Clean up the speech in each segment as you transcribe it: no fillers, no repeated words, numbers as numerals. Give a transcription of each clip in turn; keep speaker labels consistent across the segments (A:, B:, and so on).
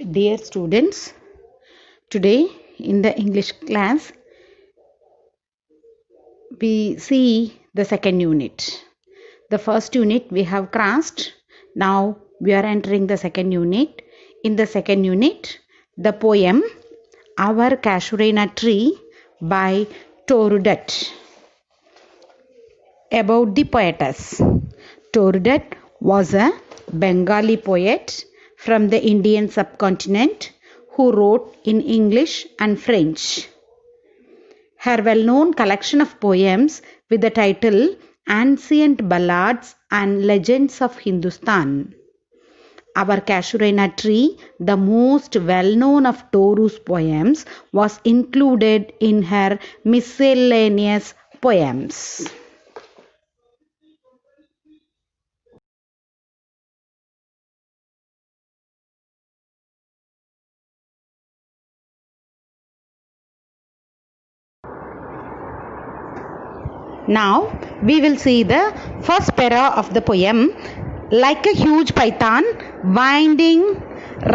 A: Dear students, today in the English class we see the second unit. The first unit we have crossed. Now we are entering the second unit. In the second unit, the poem Our Casuarina Tree by Torudutt. About the poetess. Torudutt was a Bengali poet from the Indian subcontinent who wrote in English and French. Her well-known collection of poems with the title Ancient Ballads and Legends of Hindustan. Our Casuarina Tree, the most well-known of Toru's poems, was included in her miscellaneous poems. Now we will see the first para of the poem. Like a huge python winding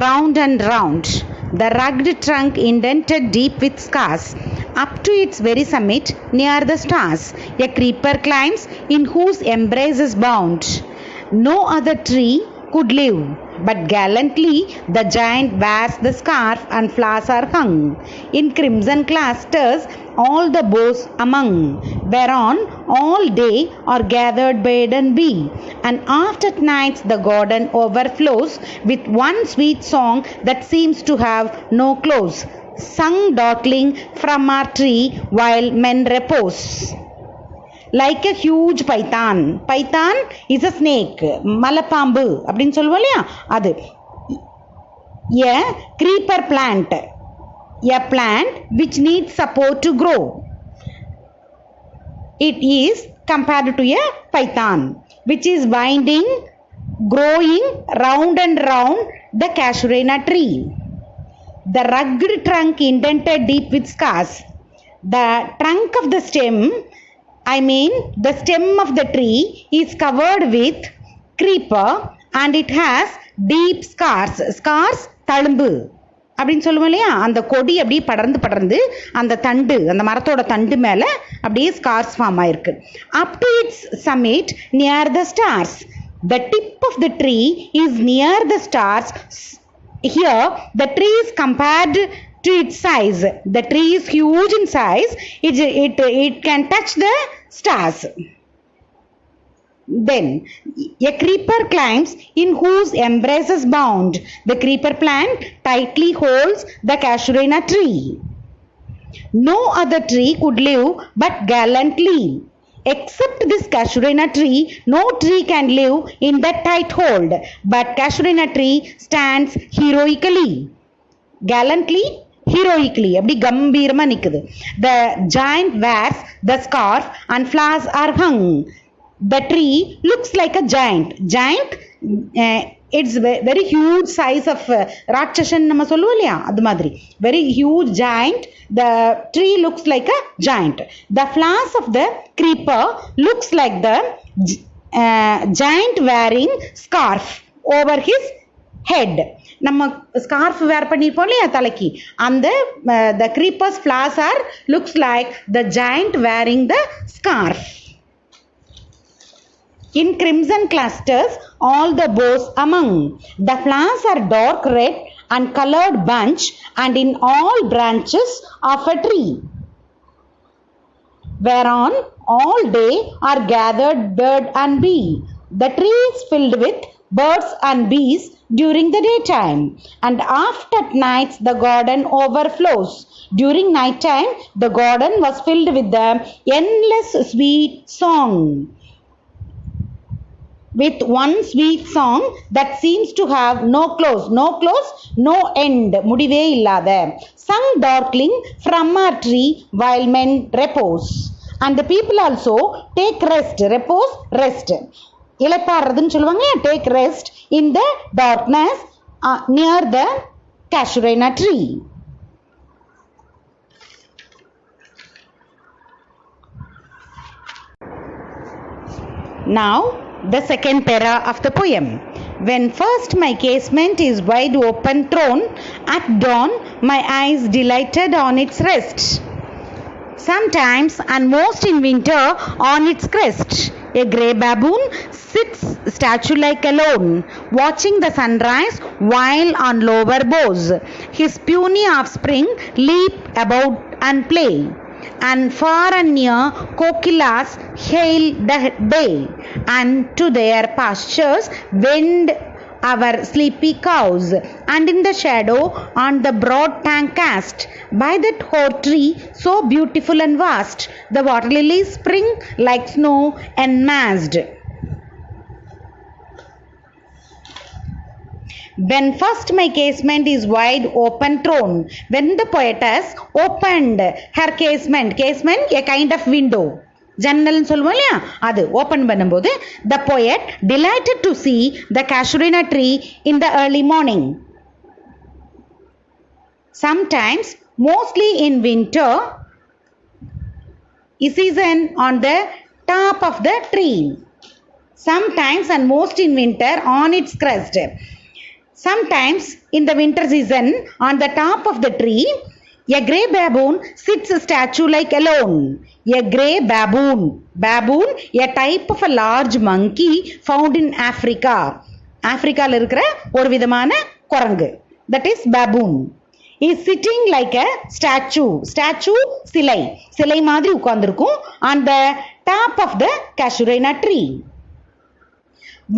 A: round and round, the rugged trunk indented deep with scars, up to its very summit near the stars, a creeper climbs in whose embrace is bound. No other tree could live, but gallantly the giant wears the scarf and flowers are hung. In crimson clusters all the boughs among, whereon all day are gathered bird and bee, and oft at nights the garden overflows with one sweet song that seems to have no close, sung darkling from our tree while men repose. Like a huge python. Python is a snake. மலைப்பாம்பு அப்படின்னு சொல்லுவோம் இல்லையா அது. A creeper plant. A plant which needs support to grow. It is compared to a python which is winding, growing round and round the casuarina tree. The rugged trunk indented deep with scars. The trunk of the stem, the stem of the tree is covered with creeper and it has deep scars. Scars, தழும்பு அப்படின்னு சொல்லுவோம் இல்லையா, அந்த கொடி அப்படியே படர்ந்து படர்ந்து அந்த தண்டு, அந்த மரத்தோட தண்டு மேல அப்படியே ஸ்கார்ஸ் ஃபார்ம் ஆயிருக்கு. Up to its summit near the stars. The tip of the tree is near the stars. Here the tree is compared to its size. The tree is huge in size. It can touch the stars. Then a creeper climbs in whose embrace is bound. The creeper plant tightly holds the casuarina tree. No other tree could live but gallantly. Except this casuarina tree, no tree can live in that tight hold. But casuarina tree stands heroically. Gallantly, heroically, அப்படி கம்பீரமா நிக்குது. The giant wears the scarf and flowers are hung. The tree looks like a giant. Giant, it's very huge size of ராட்சசன் நம்ம சொல்லுவோம் இல்லையா, அது மாதிரி very huge giant. The tree looks like a giant. The flowers of the creeper looks like the giant wearing scarf over his head. நம்ம scarf வேர் பண்ணிருப்போம் இல்லையா தலைக்கு, அந்த the creeper's flowers are looks like the giant wearing the scarf. In crimson clusters all the boughs among, the flowers are dark red and colored bunch and in all branches of a tree, whereon all day are gathered bird and bee. The tree is filled with birds and bees during the daytime, and after nights the garden overflows. During night time the garden was filled with the endless sweet song, with one sweet song that seems to have no close, no end, முடிவே இல்லாத, sung darkling from our tree while men repose. And the people also take rest. Repose, rest, இளைப்பாறுறதுன்னு சொல்லுவாங்க. Take rest in the darkness near the casuarina tree. Now the second para of the poem. When first my casement is wide open thrown, at dawn my eyes delighted on its rest. Sometimes and most in winter on its crest, a grey baboon sits statue-like alone, watching the sunrise while on lower boughs. His puny offspring leap about and play, and far and near kokilas hail the day, and to their pastures wend our sleepy cows, and in the shadow on the broad tank cast by that hoar tree so beautiful and vast, the water lilies spring like snow enmassed. When first my casement is wide open thrown, when the poetess opened her casement, a kind of window, ஜன்னல்னு சொல்லுவோம் இல்லையா, அது open பண்ணும்போது the poet delighted to see the casuarina tree in the early morning. Sometimes, mostly in winter, is season on the top of the tree. Sometimes and most in winter on its crest. Sometimes in the winter season on the top of the tree, a grey baboon sits statue-like alone. A grey baboon. Baboon, a type of a large monkey found in Africa. ஆப்பிரிக்காவில் இருக்கிற ஒரு விதமான குரங்கு. That is baboon. He is sitting like a statue. Statue, சிலை. சிலை மாதிரி உட்கார்ந்திருக்கும் on the top of the casuarina tree.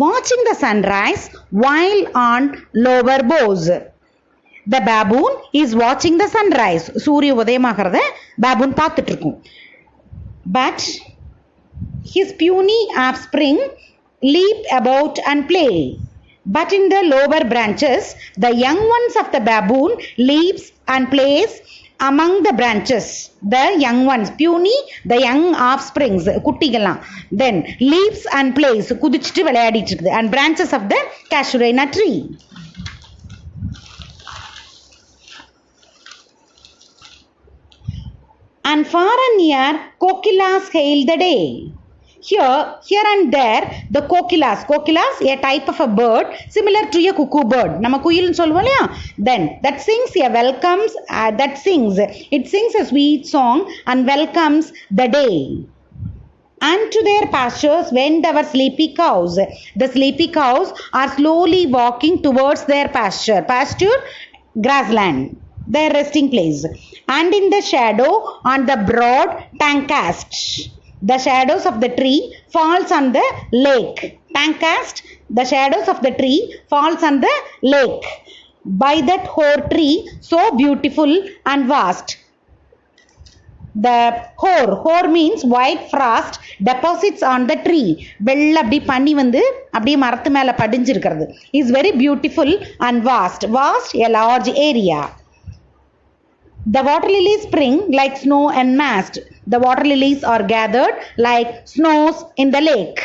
A: Watching the sunrise while on lower boughs. The baboon is watching the sunrise. சூரிய உதயமாகிறத baboon பார்த்துட்டு இருக்கும். But his puny offspring leap about and play. But in the lower branches, the young ones of the baboon leaps and plays among the branches. The young ones, puny, the young offsprings, குட்டிகளாம். Then leaps and plays, குதிச்சிட்டு விளையாடிட்டு இருக்குது. And branches of the casuarina tree. And far and near, kokilas hail the day. Here and there, the kokilas, a type of a bird similar to a cuckoo bird. நம்ம குயில்னு சொல்லுவோம் இல்லையா? Then that sings it sings a sweet song and welcomes the day. And to their pastures went our sleepy cows. The sleepy cows are slowly walking towards their pasture. Pasture, grassland, their resting place. And in the shadow on the broad tank cast, the shadows of the tree falls on the lake. Tank cast, the shadows of the tree falls on the lake by that hoar tree so beautiful and vast. The hoar means white frost deposits on the tree. வெள்ள அப்படி பனி வந்து அப்படியே மரத்து மேல படிஞ்சிருக்கிறது. Is very beautiful and vast. Vast, a large area. The water lilies spring like snow enmassed. The water lilies are gathered like snows in the lake.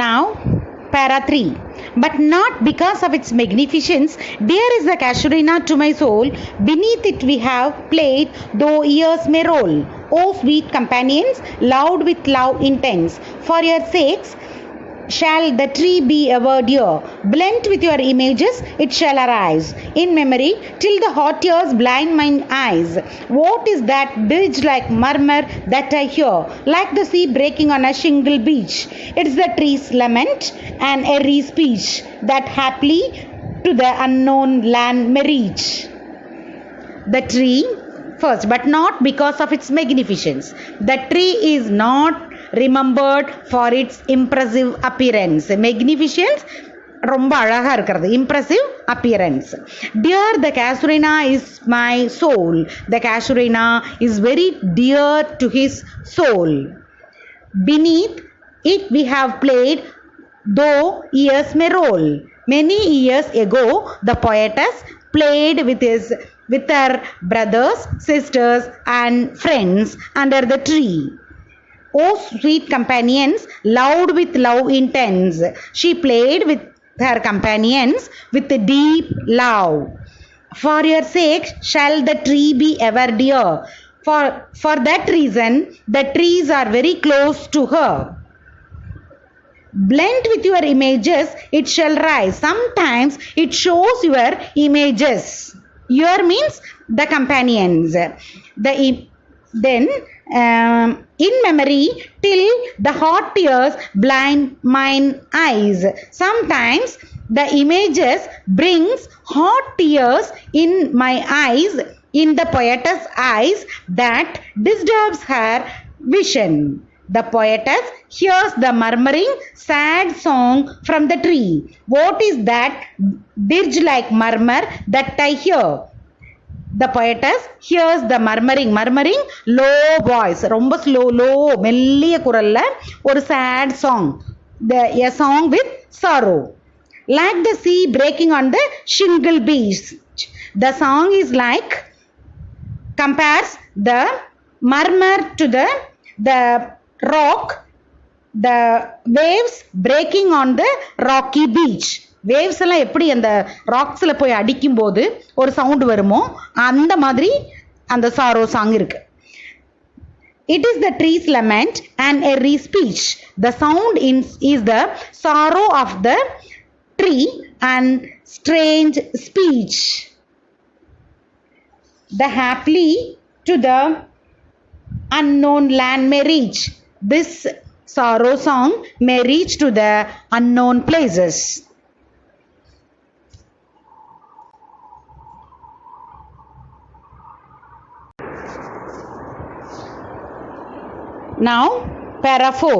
A: Now, para 3. But not because of its magnificence, dear is the casuarina to my soul. Beneath it we have played, though years may roll. O sweet companions, loud with love intense, for your sakes shall the tree be ever dear. Blent with your images it shall arise in memory till the hot tears blind mine eyes. What is that dirge like murmur that I hear, like the sea breaking on a shingle beach? It's the tree's lament and airy speech that haply to the unknown land may reach. The tree first, but not because of its magnificence. The tree is not remembered for its impressive appearance. Magnificence ரொம்ப அழகா இருக்கிறது. Impressive appearance. Dear, the casuarina is my soul. The casuarina is very dear to his soul. Beneath it we have played, though years may roll. Many years ago, the poetess played with her brothers, sisters and friends under the tree. O sweet companions, loud with love intense, she played with her companions with deep love. For your sake shall the tree be ever dear. For that reason, the trees are very close to her. Blend with your images, it shall rise. Sometimes it shows your images. Your means the companions. Then in memory till the hot tears blind mine eyes. Sometimes the images brings hot tears in my eyes, in the poetess eyes, that disturbs her vision. The poetess hears the murmuring sad song from the tree. What is that dirge like murmur that I hear? The poetess hears the murmuring low voice, ரொம்ப low மெல்லிய குரல்ல ஒரு sad song, a song with sorrow, like the sea breaking on the shingle beach. The song is like, compares the murmur to the rock, the waves breaking on the rocky beach. Waves எல்லாம் எப்படி அந்த ராக்ஸ்ல போய் அடிக்கும் போது ஒரு sound வருமோ அந்த மாதிரி அந்த சாரோ சாங் இருக்கு. It is the tree's lament and airy speech. The sound is the sorrow of the tree and strange speech. The happily to the unknown land may reach. This sorrow song may reach to the unknown places. Now, para 4.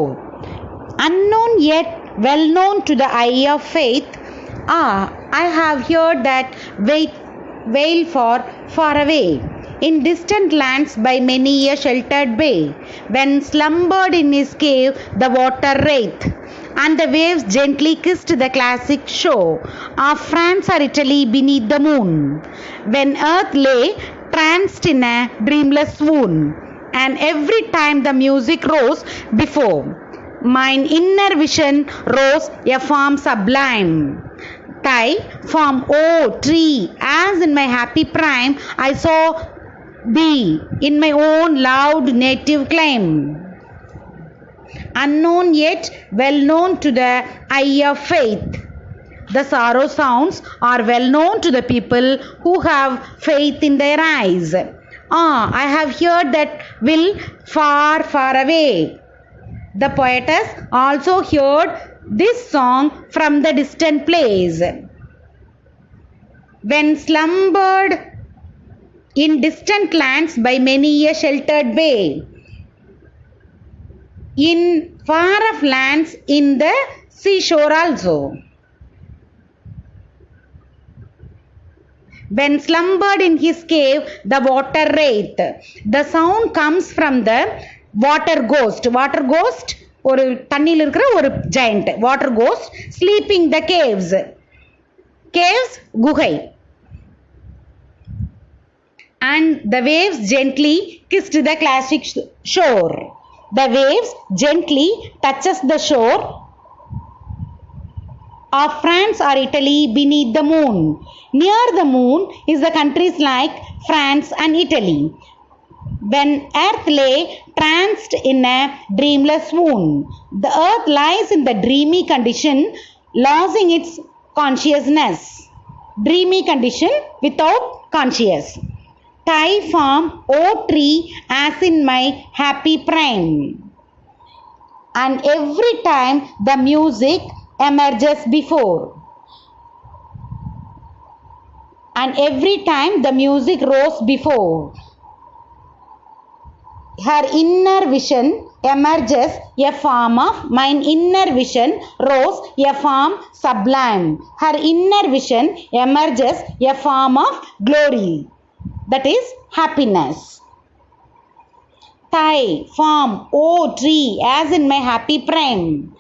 A: Unknown yet well known to the eye of faith. I have heard that wail far away, in distant lands by many a sheltered bay, when slumbered in his cave the water wraith, and the waves gently kissed the classic shore of France or Italy beneath the moon, when earth lay tranced in a dreamless swoon, and every time the music rose before mine inner vision rose a form sublime. Thy form, O tree, as in my happy prime I saw thee in my own loud native clime. Unknown yet well known to the eye of faith. The sorrow sounds are well known to the people who have faith in their eyes. I have heard that will far away. The poetess also heard this song from the distant place, when slumbered in distant lands by many a sheltered bay, in far off lands in the seashore also. When slumbered in his cave the water wraith. The sound comes from the water ghost. Water ghost ஒரு தண்ணியில் இருக்கிற ஒரு giant. Water ghost sleeping the caves. Caves குகை. And the waves gently kissed the classic shore. The waves gently touches the shore of France or Italy beneath the moon. Near the moon is the countries like France and Italy. When earth lay tranced in a dreamless swoon, the earth lies in the dreamy condition, losing its consciousness. Dreamy condition without conscious. Thy form, O tree, as in my happy prime. And every time the music emerges before. And every time the music rose before. Her inner vision emerges a form of mine inner vision rose a form sublime. Her inner vision emerges a form of glory, that is happiness. Thy form, O tree, as in my happy prime.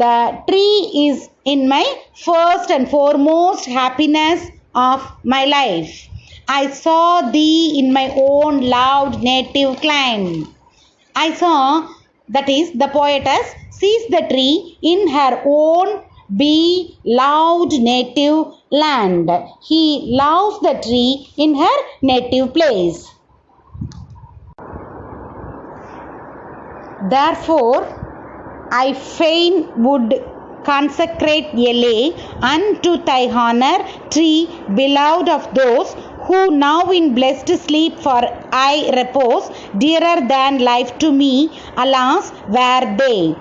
A: The tree is in my first and foremost happiness of my life. I saw thee in my own loud native clime. I saw, that is, the poetess sees the tree in her own loud native land. He loves the tree in her native place. Therefore, I fain would consecrate a lay unto thy honor, tree beloved of those who now in blessed sleep for I repose, dearer than life to me, alas, were they.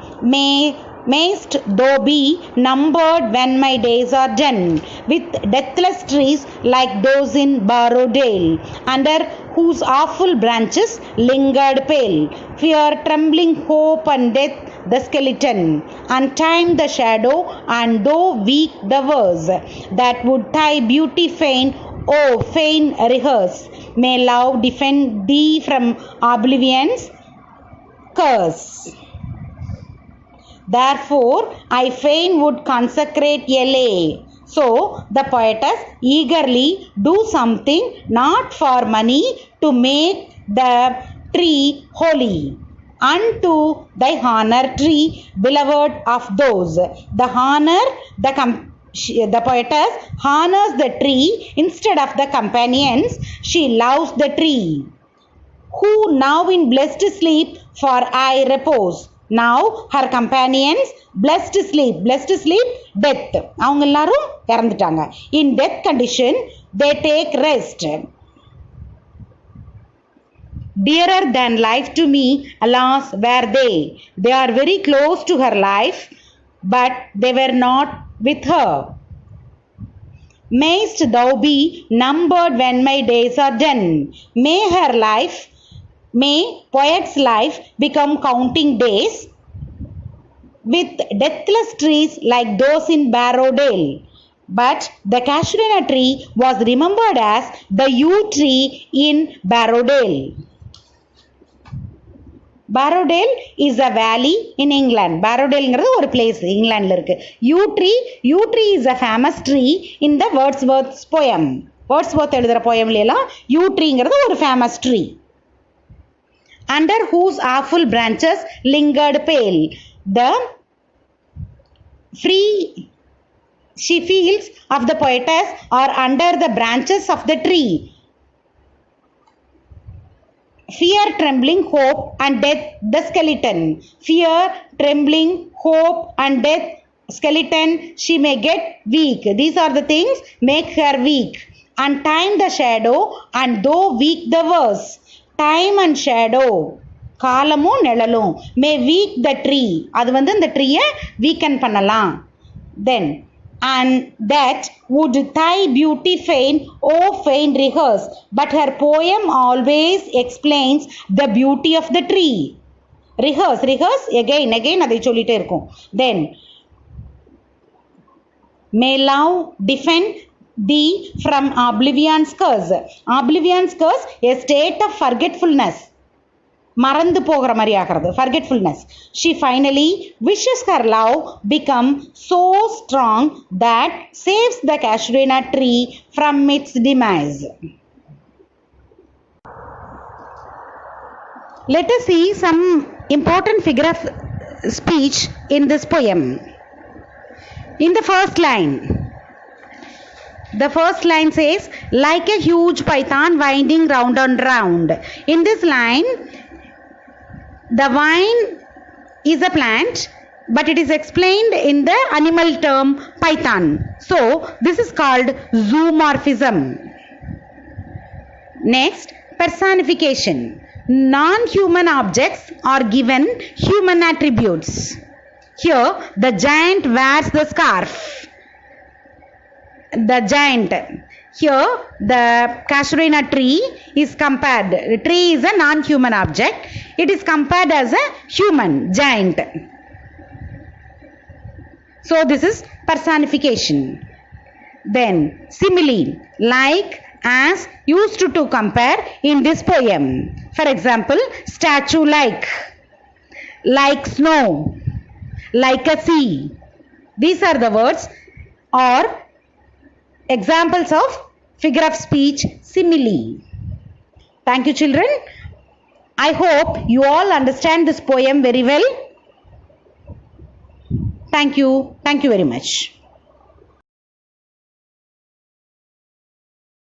A: Mayst thou be numbered when my days are done, with deathless trees like those in Barrowdale, under whose awful branches lingered pale, fear, trembling, hope, and death the skeleton, and time the shadow, and though weak the verse, that would thy beauty fain, oh fain rehearse. May love defend thee from oblivion's curse. Therefore, I fain would consecrate a lay. So, the poetess eagerly do something not for money to make the tree holy. Unto thy honor, tree beloved of those. The honor, the poetess honors the tree instead of the companions. She loves the tree. Who now in blessed sleep for I repose. Now her companions blessed sleep death, அவங்க எல்லாரும் இறந்துட்டாங்க. In death condition they take rest. Dearer than life to me, alas, were they. They are very close to her life, but they were not with her. Mayst thou be numbered when my days are done. May poet's life become counting days, with deathless trees like those in Barrowdale. But the casuarina tree was remembered as the yew tree in Barrowdale. Barrowdale is a valley in England. Barrowdale is a place in England. Yew tree is a famous tree in the Wordsworth's poem. Wordsworth எழுதுற poemல yew tree is a famous tree. Under whose awful branches lingered pale. The free she feels of the poetess are under the branches of the tree. Fear, trembling, hope, and death the skeleton. Fear, trembling, hope, and death skeleton. She may get weak. These are the things make her weak. And time the shadow, and though weak the verse. Time and shadow, காலமும் நிழலும், may weak the tree, அது இந்த ட்ரீயை weaken பண்ணலாம். Then, and that would thy beauty fain, oh fain rehearse, but her poem always explains the beauty of the tree. Rehearse, again அதை சொல்லிட்டே இருக்கும். Then, may love defend thee from oblivion's curse. Oblivion's curse, a state of forgetfulness. மறந்து போகிற மாதிரி ஆகிறது, forgetfulness. She finally wishes her love become so strong that saves the casuarina tree from its demise. Let us see some important figure of speech in this poem. In the first line, the first line says, like a huge python winding round and round. In this line, the vine is a plant, but it is explained in the animal term python. So, this is called zoomorphism. Next, personification. Non-human objects are given human attributes. Here, the giant wears the scarf. The giant. Here, the casuarina tree is compared. The tree is a non-human object. It is compared as a human giant. So, this is personification. Then, simile. Like, as, used to compare in this poem. For example, statue like snow, like a sea. These are the words or examples of figure of speech simile. Thank you, children. I hope you all understand this poem very well. Thank you very much.